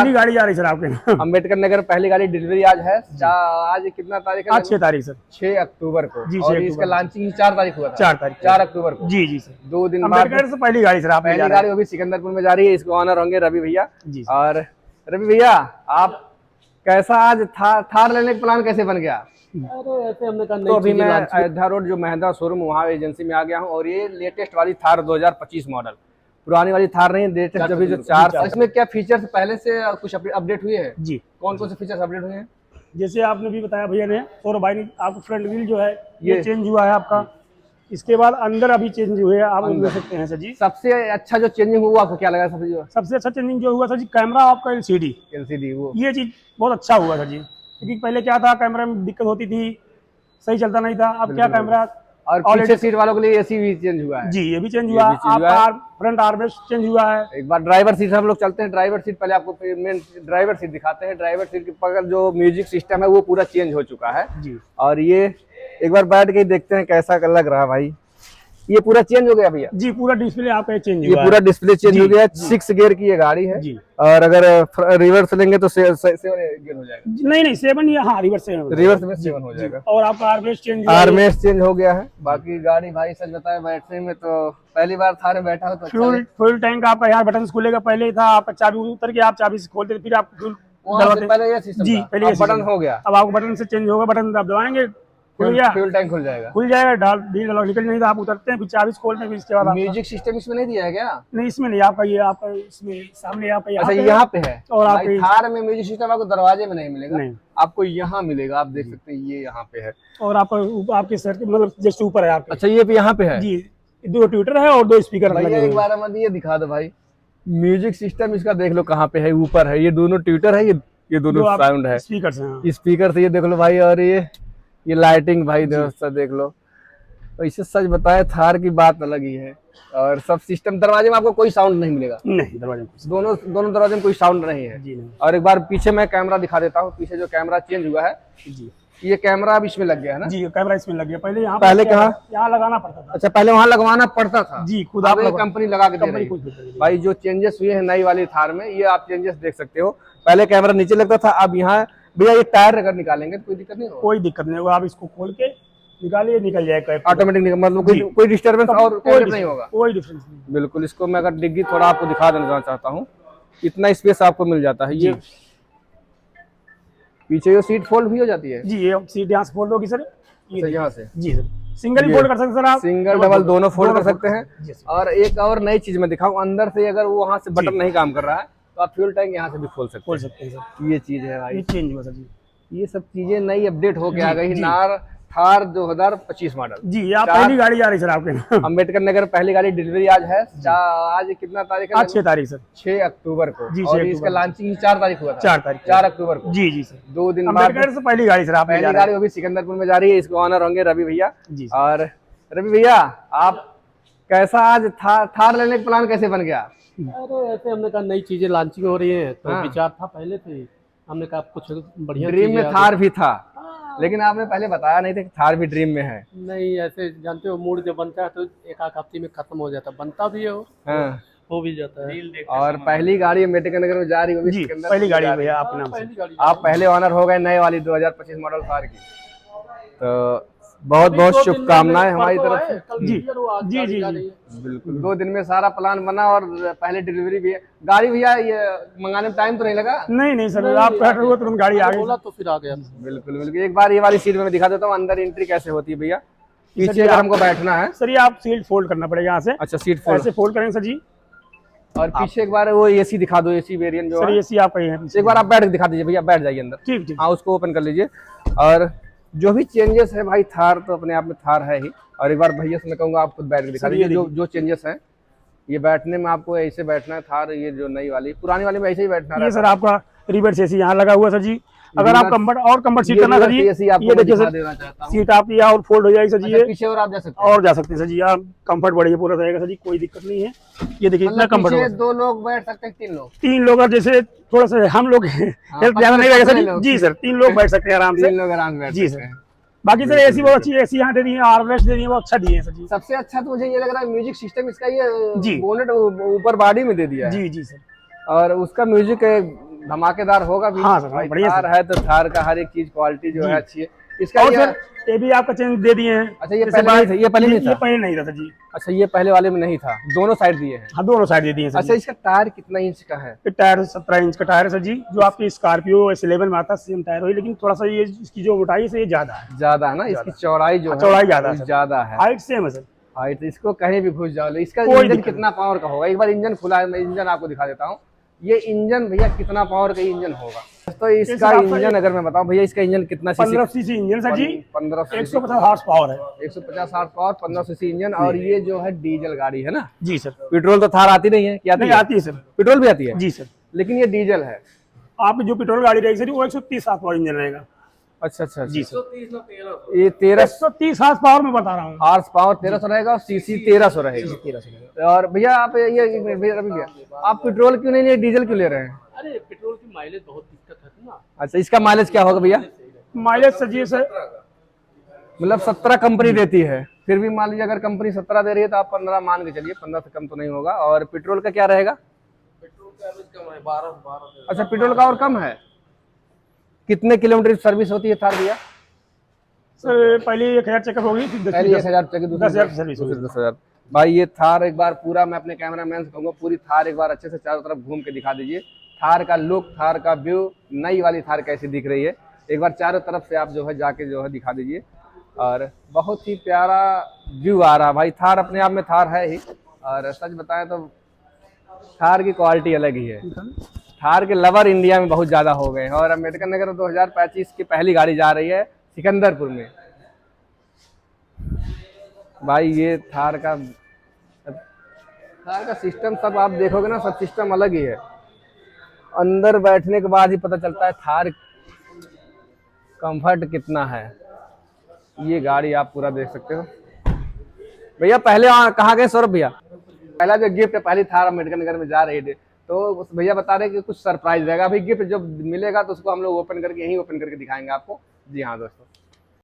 पहली गाड़ी जा रही सर आपके अम्बेडकर नगर पहली गाड़ी डिलीवरी आज है। आज कितना तारीख है? आज 6 तारीख सर। 6 अक्टूबर को जी, और 6 इसका अक्टूबर। लॉन्चिंग 4 तारीख हुआ था। 4 तारीख 4 अक्टूबर को। जी जी सर। 2 दिन बाद अम्बेडकर से पहली गाड़ी सर आप पहली गाड़ी वो भी सिकंदरपुर में जा रही है। इसको ऑनर होंगे रवि भैया। जी। और रवि भैया, आप कैसा आज थार लेने का प्लान कैसे बन गया? अरे ऐसे हमने कहा तो अभी मैं अयोध्या रोड जो महिंद्रा शोरूम वहाँ एजेंसी में आ गया हूँ और ये लेटेस्ट वाली थार 2025 मॉडल, पुरानी वाली थार नहीं, लेटेस्ट जो भी जो 4। इसमें क्या फीचर्स पहले से कुछ अपडेट हुए हैं? जी। कौन कौन से फीचर्स अपडेट हुए हैं? जैसे आपने भी बताया भैया ने, सौरभ भाई ने, आपको फ्रंट व्हील जो है ये चेंज हुआ है आपका। इसके बाद अंदर अभी चेंज हुए हैं, आप देख सकते हैं सर जी। सबसे अच्छा जो चेंजिंग हुआ आपको क्या लगा? सबसे अच्छा चेंजिंग जो हुआ सर जी, कैमरा आपका एलसीडी वो ये चीज बहुत अच्छा हुआ सर जी। क्योंकि पहले क्या था, कैमरा में दिक्कत होती थी, सही चलता नहीं था। अब क्या कैमरा और पीछे सीट वालों के लिए एसी भी चेंज हुआ है। जी, ये भी चेंज हुआ है। आपका फ्रंट आर्मरेस्ट चेंज हुआ है। एक बार ड्राइवर सीट हम लोग चलते हैं। ड्राइवर सीट पहले आपको मेन ड्राइवर सीट दिखाते हैं। ड्राइवर सीट के बगल जो म्यूजिक सिस्टम है वो पूरा चेंज हो चुका है जी। और ये एक बार बैठ के देखते हैं कैसा लग रहा है भाई। ये पूरा चेंज हो गया भैया जी, पूरा डिस्प्ले आपका चेंज हुआ है। ये पूरा डिस्प्ले चेंज हो गया है। 6 गियर की ये गाड़ी है जी। और अगर रिवर्स लेंगे तो 7 गियर हो जाएगा। नहीं 7 या हाँ रिवर्स में 7 हो जाएगा। और आपका आर्मरेस्ट चेंज हुआ है। आर्मरेस्ट चेंज हो गया है। बाकी गाड़ी भाई सच बताए बैठने में तो पहली बार थार में बैठा हो तो फ्यूल टैंक आपका यहाँ बटन खुलेगा। पहले था आपका चाबी उतर के आप चाबी से खोलते थे, फिर आप पहले ये सिस्टम जी, पहले बटन हो गया। अब आपको बटन से चेंज होगा। बटन आप दबाएंगे, फ्यूल टैंक खुल जाएगा। निकल नहीं था, आप उतरते हैं, फिर चाबी से खोलते हैं, फिर इसके बाद म्यूजिक सिस्टम इसमें नहीं दिया है क्या? नहीं, इसमें नहीं। आपका ये आपका इसमें सामने यहाँ अच्छा यहाँ पे है। और भाई थार में म्यूजिक सिस्टम आपको दरवाजे में नहीं मिलेगा, नहीं, आपको यहाँ मिलेगा। आप देख सकते हैं ये यहाँ पे है और आपके सर के मतलब जस्ट ऊपर है आपके। अच्छा ये भी यहाँ पे है जी। 2 ट्विटर है और 2 स्पीकर लगे हुए हैं। एक बार हमें ये दिखा दो भाई। म्यूजिक सिस्टम इसका देख लो कहाँ पे है, ऊपर है। ये दोनों ट्विटर है, ये दोनों साउंड है, स्पीकर से। स्पीकर से ये देख लो भाई। और ये लाइटिंग भाई दोस्तों देख लो। तो इसे सच बताए थार की बात अलग ही है। और सब सिस्टम दरवाजे में आपको कोई साउंड नहीं मिलेगा। नहीं, दरवाजे में दोनों दरवाजे में कोई साउंड नहीं है जी। नहीं। और एक बार पीछे मैं कैमरा दिखा देता हूँ। पीछे जो कैमरा चेंज हुआ है जी, ये कैमरा अब इसमें लग गया है ना? जी, कैमरा इसमें लग गया। पहले कहाँ? यहाँ लगाना पड़ता था। अच्छा पहले वहाँ लगवाना पड़ता था जी, खुद आप कंपनी लगा के दे रही है। भाई जो चेंजेस हुए हैं नई वाली थार में, ये आप चेंजेस देख सकते हो। पहले कैमरा नीचे लगता था, अब यहाँ भैया ये टायर अगर निकालेंगे तो कोई दिक्कत नहीं होगा? कोई दिक्कत नहीं होगा। आप इसको खोल के निकालिए, निकल जाएगा ऑटोमेटिक। मतलब कोई डिस्टर्बेंस और कोई नहीं होगा। कोई डिफरेंस नहीं। बिल्कुल। इसको मैं अगर डिग्गी थोड़ा आपको दिखा देना चाहता हूँ, इतना स्पेस आपको मिल जाता है। ये पीछे ये सीट फोल्ड भी हो जाती है। जी, ये सीट यहाँ से फोल्ड होगी सर। यहाँ से जी सर, सिंगल ही फोल्ड कर सकते हैं सर आप। सिंगल डबल दोनों फोल्ड कर सकते हैं। और एक और नई चीज मैं दिखाऊं, अंदर से अगर वो वहाँ से बटन नहीं काम कर रहा है तो आप फ्यूल टैंक यहाँ से भी खोल सकते हैं सर। ये चीज है भाई, ये चेंज हुआ सर जी। ये सब चीजें नई अपडेट होके आ गई। थार 2025 मॉडल जी। आप पहली गाड़ी जा रही सर आपके अम्बेडकर नगर पहली गाड़ी डिलीवरी आज है। आज कितना तारीख है? आज 6 तारीख सर। 6 अक्टूबर को जी। और इसका लॉन्चिंग 4 तारीख हुआ था। 4 तारीख 4 अक्टूबर को। जी जी सर। 2 दिन बाद अम्बेडकर से पहली गाड़ी सर आप पहली गाड़ी वो भी सिकंदरपुर में जा रही है। इसको ऑनर होंगे रवि भैया जी। और रवि भैया, आप कैसा आज थार लेने का प्लान कैसे बन गया? अरे ऐसे हमने कहा नई चीजें लॉन्चिंग हो रही है तो विचार था पहले से। हमने कहा कुछ बढ़िया ड्रीम में थार भी था, लेकिन आपने पहले बताया नहीं था कि थार भी ड्रीम में है। नहीं, ऐसे जानते हो मूड जब बनता है तो एक आध हफ्ते में खत्म हो जाता है। बनता भी है हो भी जाता है। और पहली गाड़ी अम्बेडकर नगर में जा रही है, जी, पहली गाड़ी भैया आपने पहली गाड़ी आप पहले ऑनर हो गए नए वाली 2025 मॉडल थार की। तो बहुत बहुत शुभकामनाएं हमारी तरफ से। जी जी जी बिल्कुल। 2 दिन में सारा प्लान बना और पहले डिलीवरी भी है। गाड़ी भैया ये मंगाने में टाइम तो नहीं लगा? नहीं सर, आप कह रहे हो तुरंत गाड़ी आ गई। बोला तो फिर आ गया। बिल्कुल बिल्कुल। एक बार ये वाली सीट में मैं दिखा देता हूँ अंदर एंट्री कैसे होती है भैया। पीछे अगर हमको बैठना है सर, ये आप सीट फोल्ड करना पड़ेगा यहाँ से। अच्छा सीट फोल्ड ऐसे फोल्ड करेंगे सर जी। और पीछे एक बार वो एसी दिखा दो, एसी वेरिएंट जो सर एसी आपका है। एक बार आप बैठ के दिखा दीजिए भैया, बैठ जाइए अंदर। ठीक ठीक। हाँ उसको ओपन कर लीजिए। और जो भी चेंजेस है भाई, थार तो अपने आप में थार है ही। और एक बार भैया से मैं कहूँगा आप खुद बैठ के दिखा दीजिए जो चेंजेस हैं। ये बैठने में आपको ऐसे बैठना है थार, ये जो नई वाली, पुरानी वाली में ऐसे ही बैठना है। सर आपका रिवर्स एसी यहाँ लगा हुआ सर जी। अगर आप कंफर्ट सीट करना सर जी, ये देखिए सर सीट आप यहाँ और फोल्ड हो जाएगी सर जी। ये पीछे और आप जा सकते हैं, और जा सकते हैं सर जी। यहाँ कंफर्ट बढ़िया पूरा रहेगा सर जी, कोई दिक्कत नहीं है। ये देखिए इतना कंफर्ट। 2 लोग बैठ सकते हैं, 3 लोग और जैसे थोड़ा सा हम लोग हेल्प ज्यादा नहीं रहेगा सर जी। सर 3 लोग बैठ सकते हैं आराम से। 3 लोग आराम से जी सर। बाकी सर एसी बहुत अच्छी है, एसी यहाँ दे दी है, आर्मरेस्ट दे दी है, वो अच्छा दिए हैं सर जी। सबसे अच्छा तो मुझे ये लग रहा है म्यूजिक सिस्टम इसका, ये बोनेट ऊपर बॉडी में दे दिया है। जी जी सर। और उसका म्यूजिक धमाकेदार होगा भी। हाँ सर, भाई बढ़िया थार है तो थार का हर एक चीज क्वालिटी जो है अच्छी है। इसका और ये सर ये भी आपका चेंज दे दिए हैं। अच्छा, ये जैसे पहले नहीं था, ये पहले नहीं ये था। पहले नहीं था सर जी। अच्छा, ये पहले वाले में नहीं था, दोनों साइड दिए हैं। हाँ दोनों साइड दे दिए हैं सर अच्छा, इसका टायर कितना इंच का है? जी। टायर 17 इंच का टायर है सर जी, जो आपकी स्कॉर्पियो S11 में आता है सेम टायर वही, लेकिन थोड़ा सा ये इसकी जो मोटाई है से ये ज्यादा है। ज्यादा है ना, इसकी चौड़ाई जो है चौड़ाई ज्यादा है सर। ज्यादा है। हाइट सेम है सर। हाइट इसको कहीं भी घुस जाओ। इसका कोई इंजन दिक्कत कितना पावर का होगा? एक बार इंजन खुला है, मैं इंजन आपको दिखा देता हूँ। ये इंजन भैया कितना पावर का इंजन होगा? तो इसका इंजन अगर मैं बताऊं भैया, इसका इंजन कितना सीसी? 15 सीसी इंजन सर जी, 15 सीसी, 150 हॉर्स पावर है। 150 हॉर्स पावर, 15 सीसी इंजन। और ये जो है डीजल गाड़ी है ना? जी सर। पेट्रोल तो थार आती नहीं है, क्या नहीं आती है सर। पेट्रोल भी आती है जी सर। लेकिन ये डीजल है। आप जो पेट्रोल गाड़ी रहेगी सर वो 130 हॉर्स पावर इंजन रहेगा। अच्छा अच्छा जी अच्छा। सर। ये 13 130 हॉर्स पावर में बता रहा हूँ। हॉर्स पावर 1300 रहेगा और सीसी 1300 रहेगा। और भैया आप ये भैया आप पेट्रोल क्यों नहीं लिए, डीजल क्यों ले रहे हैं? अरे पेट्रोल की माइलेज बहुत दिक्कत है ना। अच्छा, इसका माइलेज क्या होगा भैया? माइलेज सर जी सर मतलब 17 कंपनी देती है, फिर भी मान लीजिए अगर कंपनी 17 दे रही है तो आप 15 मान के चलिए, 15 से कम तो नहीं होगा। और पेट्रोल का क्या रहेगा? पेट्रोल का एवरेज कम है, 12 अच्छा, पेट्रोल का और कम है। कितने किलोमीटर सर्विस होती है थार भैया? सर पहले 1000 चेकअप होगी, फिर पहले 1000 चेक, 10,000 की सर्विस होगी। 10,000। भाई ये थार एक बार पूरा, मैं अपने कैमरा मैन से कहूँगा पूरी थार एक बार अच्छे से चारों तरफ घूम के दिखा दीजिए। थार का लुक, थार का व्यू, नई वाली थार कैसी दिख रही है, एक बार चारों तरफ से आप जो है जाके जो है दिखा दीजिए। और बहुत ही प्यारा व्यू आ रहा भाई। थार अपने आप में थार है ही, और सच बताएं तो थार की क्वालिटी अलग ही है। थार के लवर इंडिया में बहुत ज्यादा हो गए हैं। और अम्बेडकर नगर 2025 की पहली गाड़ी जा रही है सिकंदरपुर में। भाई ये थार का सिस्टम सब आप देखोगे ना, सब सिस्टम अलग ही है। अंदर बैठने के बाद ही पता चलता है थार कंफर्ट कितना है। ये गाड़ी आप पूरा देख सकते हो भैया। पहले कहाँ गए सौरभ भैया? पहला जो गिफ्ट है, पहली थार अम्बेडकर नगर में जा रही थी, तो भैया बता रहे कि कुछ सरप्राइज रहेगा। अभी गिफ्ट जब मिलेगा तो उसको हम लोग ओपन करके, यहीं ओपन करके दिखाएंगे आपको। जी हाँ दोस्तों।